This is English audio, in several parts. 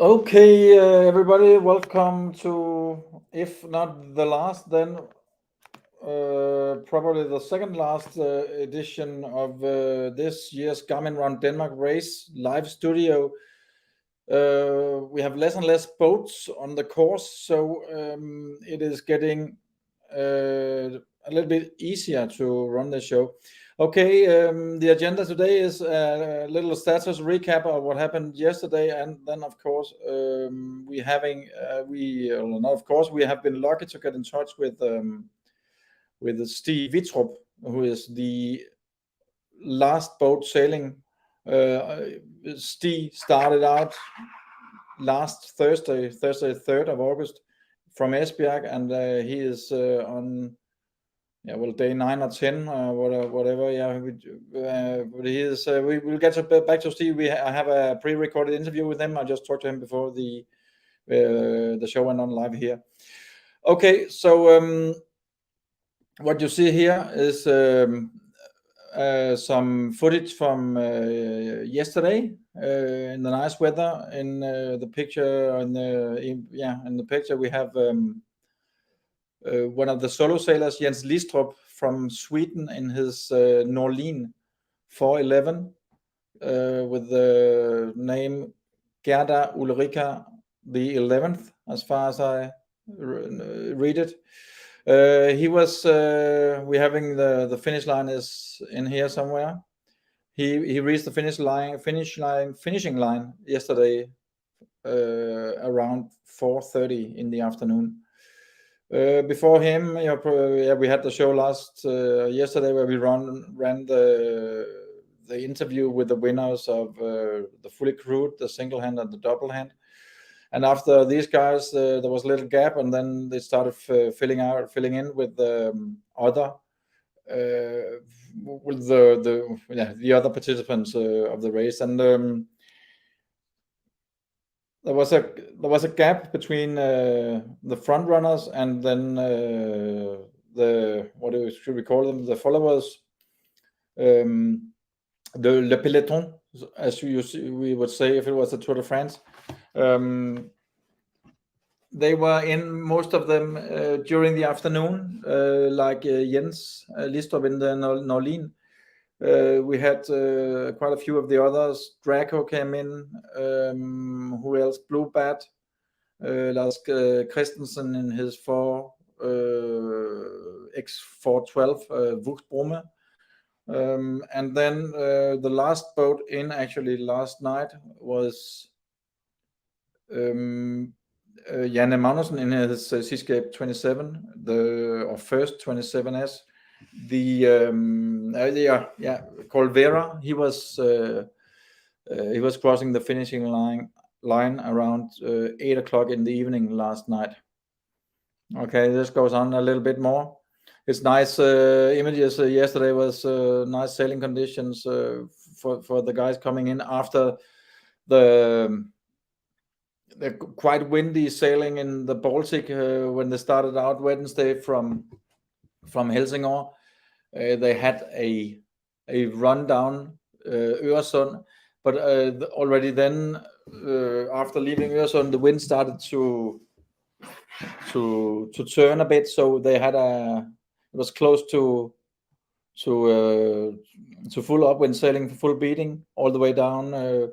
Okay, everybody, welcome to, if not the last, then probably the second last edition of this year's Garmin Run Denmark race live studio. We have less and less boats on the course, so it is getting a little bit easier to run the show. Okay, the agenda today is a little status recap of what happened yesterday, and then of course we have been lucky to get in touch with Stig Wittrup, who is the last boat sailing. Stig started out last Thursday, 3rd of August, from Esbjerg, and he is on day 9 or 10 or whatever. But he is. We will get back to Steve. I have a pre-recorded interview with him. I just talked to him before the show went on live here. Okay, so what you see here is some footage from yesterday in the nice weather. In the picture, in the picture we have one of the solo sailors, Jens Listrup from Sweden, in his Norlin 411 with the name Gerda Ulrika the 11th, as far as I read it. He was we're having the finish line is in here somewhere. He reached the finishing line yesterday around 4:30 in the afternoon. Before him, we had the show yesterday where we ran the interview with the winners of the fully crewed, the single hand, and the double hand. And after these guys, there was a little gap, and then they started filling in with other with the other participants of the race. And there was a gap between the front runners and then should we call them, the followers, le peloton, as we would say if it was the Tour de France. They were in, most of them, during the afternoon, like Jens Listrup in the Norlin. We had quite a few of the others. Draco came in. Who else? Blue Bat. Lars Christensen in his X412 Wuchtbrumme. And then the last boat in, actually last night, was Janne Magnussen in his Seascape 27, or first 27S. Called Vera. He was crossing the finishing line around 8 o'clock in the evening last night. Okay, this goes on a little bit more. It's nice images. Yesterday was nice sailing conditions for the guys coming in after the quite windy sailing in the Baltic when they started out Wednesday from Helsingør. They had a run down Øresund, but already then, after leaving Øresund, the wind started to turn a bit, so they had it was close to full upwind sailing, full beating, all the way down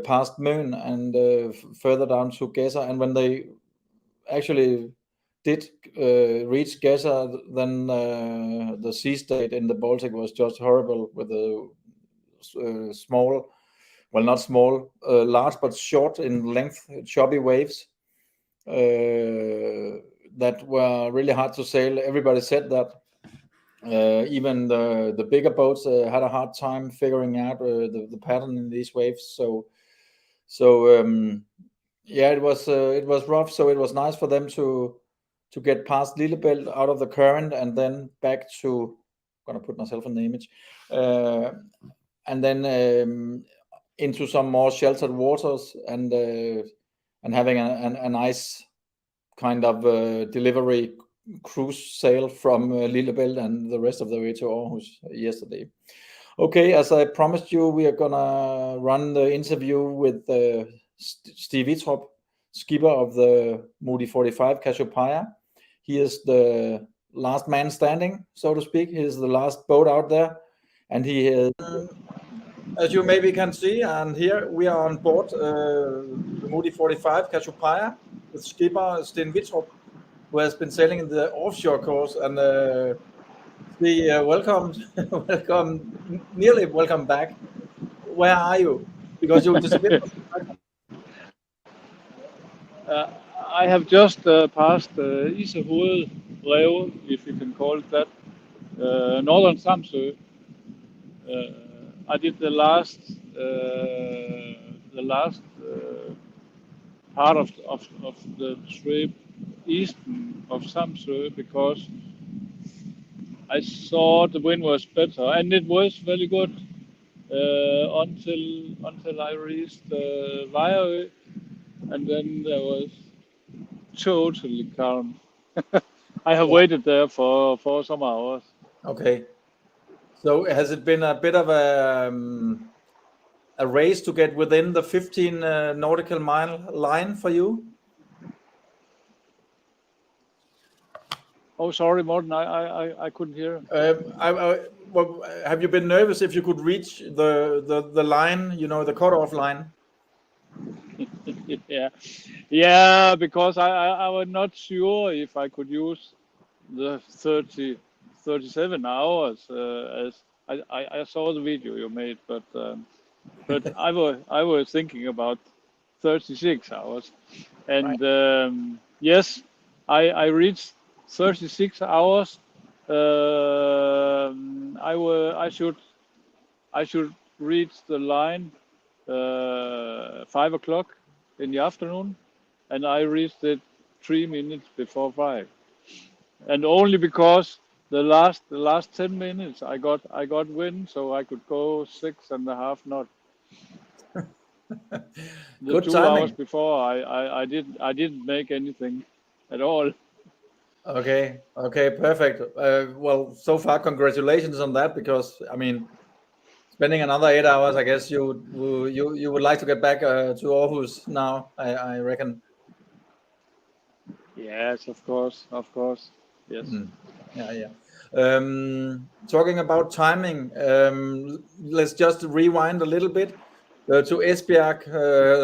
past Møn and further down to Gedser. And when they actually did reach Gedser, then the sea state in the Baltic was just horrible, with a small, well, not small, large but short in length, choppy waves that were really hard to sail. Everybody said that. Even the bigger boats had a hard time figuring out the pattern in these waves. So it was rough. So it was nice for them to get past Lillebælt, out of the current, and then back to, I'm gonna put myself in the image, and then into some more sheltered waters, and having a nice kind of delivery cruise sail from Lillebælt and the rest of the way to Aarhus yesterday. Okay, as I promised you, we are gonna run the interview with Stig Wittrup, skipper of the Moody 45 Cassiopeia. He is the last man standing, so to speak. He is the last boat out there, and he is, as you maybe can see, and here we are on board the Moody 45 Cassiopeia with skipper Stig Wittrup, who has been sailing in the offshore course. And welcome, nearly welcome back. Where are you? Because you disappeared. I have just passed Issehoved Rev, if you can call it that, northern Samsø. I did the last part of the trip east of Samsø because I saw the wind was better, and it was very good until I reached Vejrø, and then there was totally calm. I have waited there for some hours. Okay. So has it been a bit of a race to get within the 15 nautical mile line for you? Oh, sorry, Morten, I couldn't hear. Well, have you been nervous if you could reach the line, the cutoff line? Yeah, because I was not sure if I could use the 37 hours as I saw the video you made, but I was thinking about 36 hours, and yes, I reached 36 hours. I should reach the line 5 o'clock in the afternoon, and I reached it 3 minutes before 5, and only because the last 10 minutes I got wind, so I could go 6.5 knots. Good 2 timing. hours before I didn't make anything at all. Okay, perfect. Well, so far, congratulations on that, because I mean, spending another 8 hours, I guess you would like to get back to Aarhus now, I reckon. Yes, of course, yes. Yeah. Talking about timing, let's just rewind a little bit to Esbjerg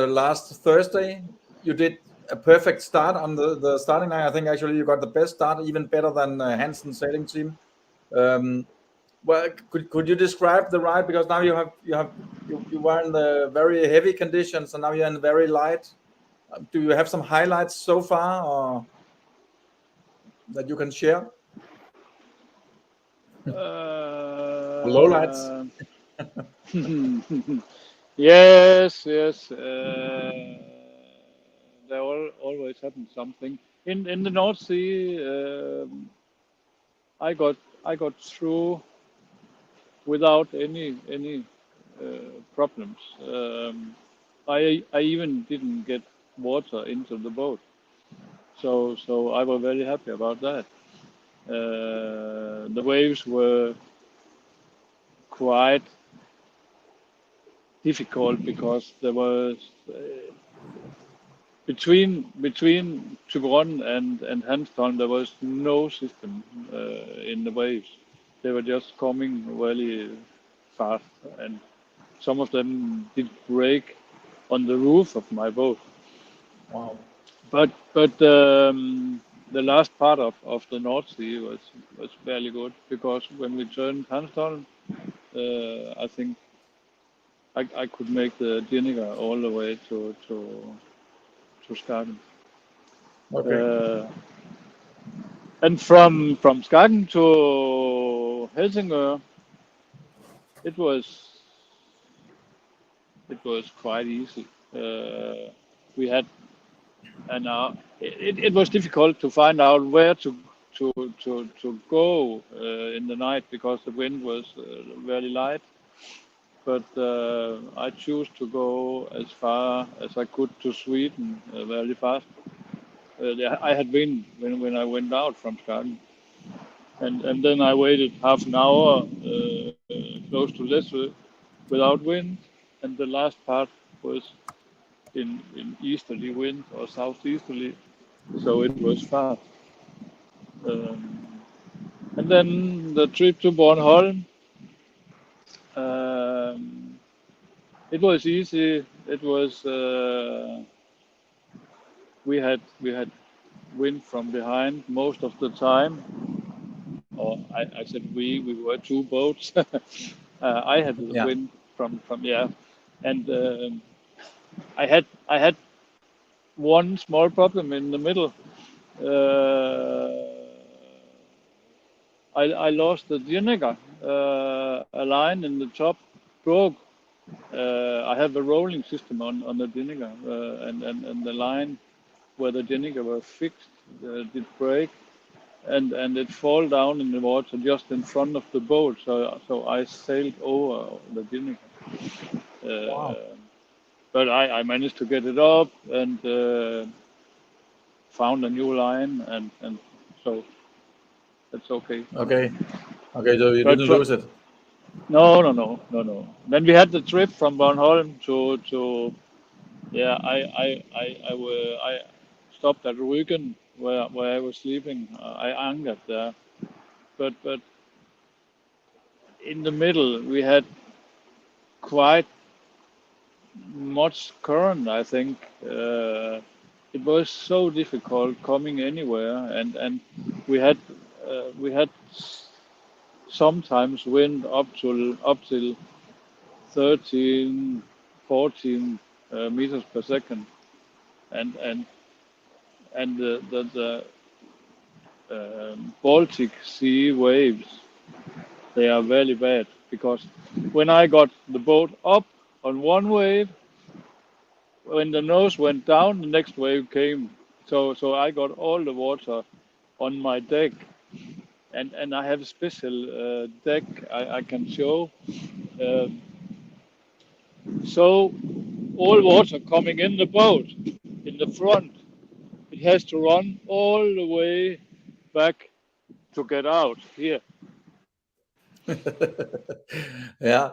last Thursday. You did a perfect start on the starting line. I think actually you got the best start, even better than Hansen's sailing team. Well, could you describe the ride, because now you were in the very heavy conditions, and now you're in very light. Do you have some highlights so far, or that you can share? Lowlights. Yes. There always happens something in the North Sea. I got through without any problems. I even didn't get water into the boat, so I was very happy about that. The waves were quite difficult because there was between Tiburon and Hanstholm there was no system in the waves. They were just coming really fast, and some of them did break on the roof of my boat. Wow. But the last part of the North Sea was fairly good, because when we turned Hanstholm, I think I could make the Dinniger all the way to Skagen. Okay. And from Skagen to Helsingør, it was quite easy. We had an hour. It was difficult to find out where to go in the night, because the wind was very light. But I chose to go as far as I could to Sweden very fast. I had wind when I went out from Skagen, and then I waited half an hour close to Læsø without wind, and the last part was in easterly wind or southeasterly, so it was fast. And then the trip to Bornholm, it was easy. It was we had wind from behind most of the time. Or I said we were two boats. I had the wind from and I had one small problem in the middle. I lost the Dinniger. A line in the top broke. I have a rolling system on the Dinniger, and the line where the Dinniger was fixed did break, and it fall down in the water just in front of the boat. So I sailed over the Dinniger. Wow. But I managed to get it up and found a new line, and so that's okay. Okay, so you But didn't lose it. No. Then we had the trip from Bornholm to I stopped at Rügen where I was sleeping. I anchored there, but in the middle we had quite much current. I think it was so difficult coming anywhere, and we had sometimes wind up till 13, 14 meters per second, and the Baltic Sea waves, they are very bad, because when I got the boat up on one wave, when the nose went down, the next wave came. So I got all the water on my deck, and I have a special deck I can show. So all water coming in the boat, in the front, it has to run all the way back to get out here. Yeah.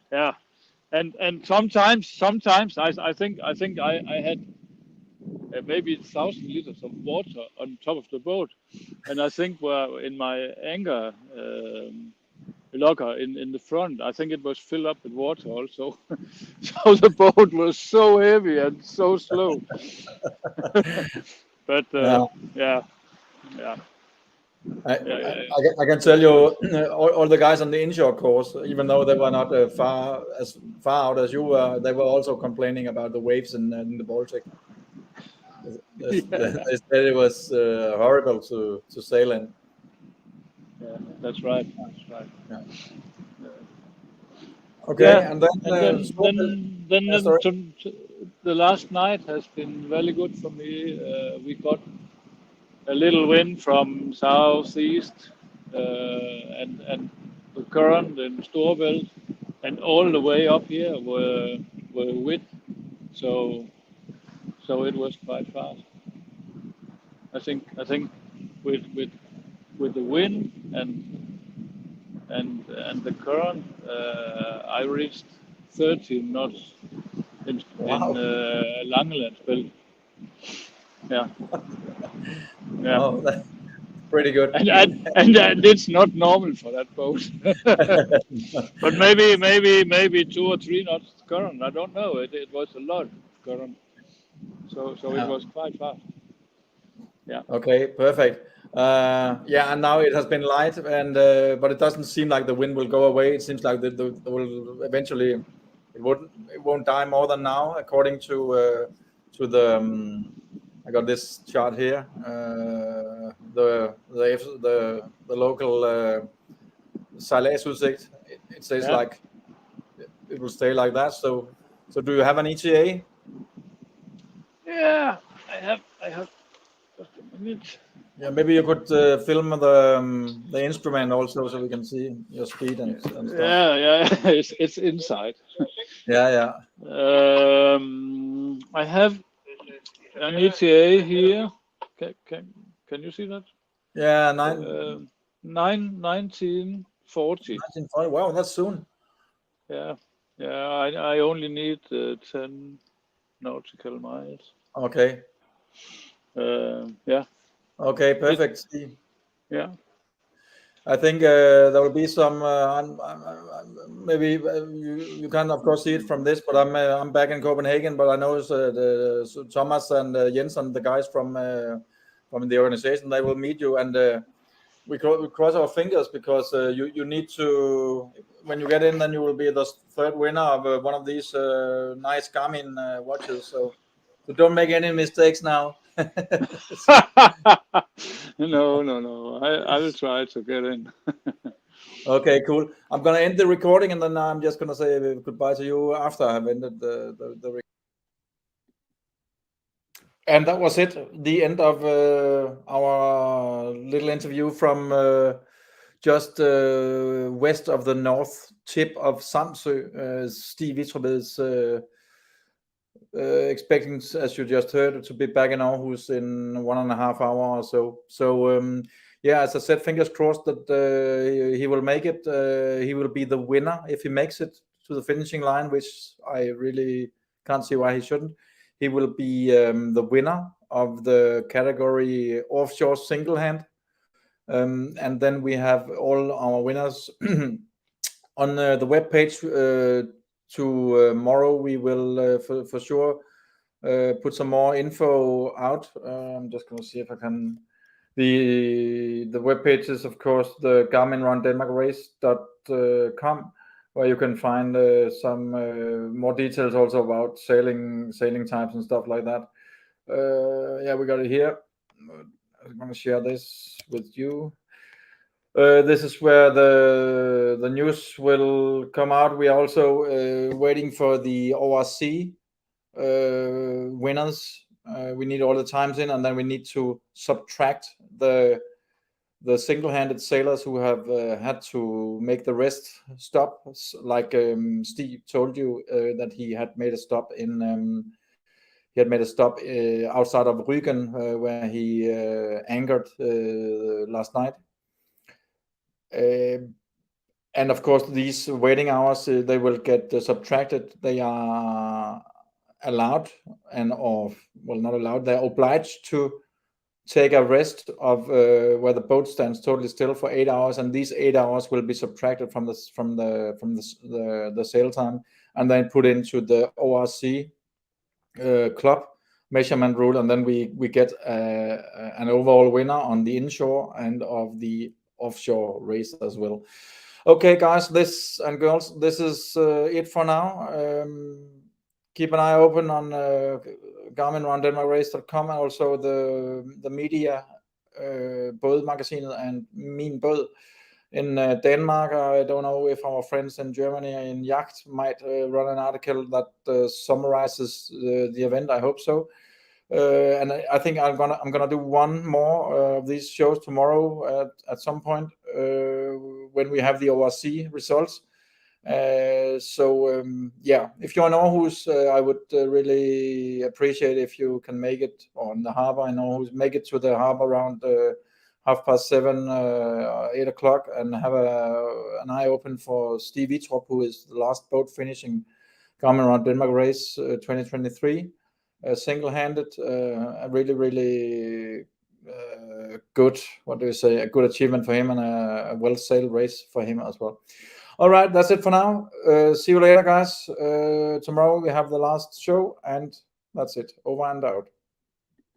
Yeah, and sometimes I think I had maybe 1,000 liters of water on top of the boat, and I think were in my anchor locker in the front. I think it was filled up with water also. So the boat was so heavy and so slow. But yeah. I can tell you, all the guys on the inshore course, even though they were not far out as you were, they were also complaining about the waves in the Baltic. They said it was horrible to sail in. Yeah, that's right. Yeah. Okay, and then the last night has been very good for me. We got a little wind from southeast, and the current in Storbælt, and all the way up here were wind, so it was quite fast. I think with the wind and the current, I reached 13 knots in Langelandsbælt. Yeah. Oh, that's pretty good. And it's not normal for that boat. But maybe 2 or 3 knots current. I don't know. It was a lot of current. So it was quite fast. Yeah. Okay, perfect. And now it has been light, and but it doesn't seem like the wind will go away. It seems like the will eventually it won't die more than now, according to the I got this chart here. The local sejladsudsigt. It says like it will stay like that. So do you have an ETA? Yeah, I have just a minute. Yeah, maybe you could film the instrument also, so we can see your speed and stuff. Yeah, it's inside. Yeah. I have an ETA here. Can you see that? Yeah, 1940. 1940. Wow, that's soon. Yeah, Yeah, I only need 10 nautical miles. Okay. Yeah. Okay, perfect. Yeah. I think there will be some. Maybe you can of course see it from this, but I'm back in Copenhagen. But I know so Thomas and Jens and the guys from the organization, they will meet you, and we cross our fingers, because you need to, when you get in, then you will be the third winner of one of these nice Garmin watches. So don't make any mistakes now. No. I will try to get in. Okay, cool. I'm gonna end the recording, and then I'm just gonna say goodbye to you after I have ended the. And that was it. The end of our little interview from just west of the north tip of Samsø. Stig Wittrup is expecting, as you just heard, to be back in Aarhus in 1.5 hours or so. So yeah, as I said, fingers crossed that he will make it. He will be the winner if he makes it to the finishing line, which I really can't see why he shouldn't. He will be the winner of the category offshore single hand. And then we have all our winners on the webpage. Tomorrow we will for sure put some more info out. I'm just going to see if I can. The webpage is of course the GarminRunDenmarkRace.com, where you can find some more details also about sailing types and stuff like that. Yeah, we got it here. I'm going to share this with you. This is where the news will come out. We are also waiting for the ORC winners. We need all the times in, and then we need to subtract the single-handed sailors who have had to make the rest stop. Like Steve told you that he had made a stop in. He had made a stop outside of Rügen, where he anchored last night. And of course, these waiting hours, they will get subtracted. They are allowed, not allowed, they're obliged to take a rest of where the boat stands totally still for 8 hours, and these 8 hours will be subtracted from the sail time, and then put into the ORC club measurement rule, and then we get an overall winner on the inshore and of the offshore race as well. Okay, guys, this and girls, this is it for now. Keep an eye open on GarminRunDenmarkRace.com, and also the media, Bådmagasinet and Min Båd in Denmark. I don't know if our friends in Germany in Yacht might run an article that summarizes the event. I hope so. And I think I'm gonna do one more of these shows tomorrow at some point when we have the ORC results. Yeah, if you're in Aarhus, I would really appreciate if you can make it on the harbor in Aarhus, make it to the harbor around 7:30, 8 o'clock, and have an eye open for Stig Wittrup, who is the last boat finishing GarminRunDenmark Race 2023. Single-handed, a really good, what do you say, a good achievement for him, and a well-sailed race for him as well. All right, that's it for now. See you later, guys. Tomorrow we have the last show, and that's it. Over and out.